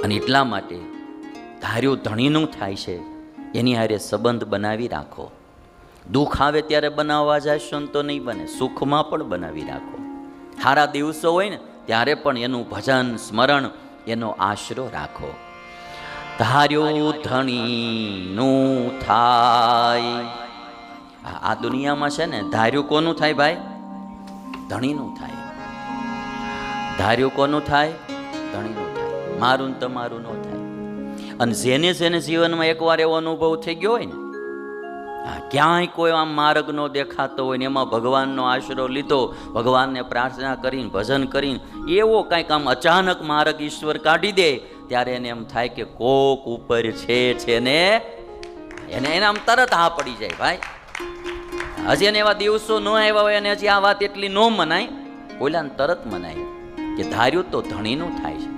અને એટલા માટે ધાર્યું ધણીનું થાય છે એની હારે સંબંધ બનાવી રાખો. દુઃખ આવે ત્યારે બનાવવા જશો ને તો નહીં બને, સુખમાં પણ બનાવી રાખો. સારા દિવસો હોય ને ત્યારે પણ એનું ભજન સ્મરણ એનો આશરો રાખો. ધાર્યું ધણીનું થાય. આ દુનિયામાં છે ને ધાર્યું કોનું થાય ભાઈ? ધણીનું થાય. ધાર્યું કોનું થાય? ધણીનું થાય. મારું ને તમારું ન થાય. અને જેને જેને જીવનમાં એકવાર એવો અનુભવ થઈ ગયો હોય ને, ક્યાંય કોઈ આમ માર્ગ નો દેખાતો હોય ને એમાં ભગવાનનો આશરો લીધો, ભગવાનને પ્રાર્થના કરીને ભજન કરીને એવો કાંઈક આમ અચાનક માર્ગ ઈશ્વર કાઢી દે, ત્યારે એને એમ થાય કે કોક ઉપર છે ને એને આમ તરત હા પડી જાય. ભાઈ હજી એને એવા દિવસો ન આવ્યા હોય અને હજી આ વાત એટલી ન મનાય, ઓલાને તરત મનાય કે ધાર્યું તો ધણીનું થાય છે.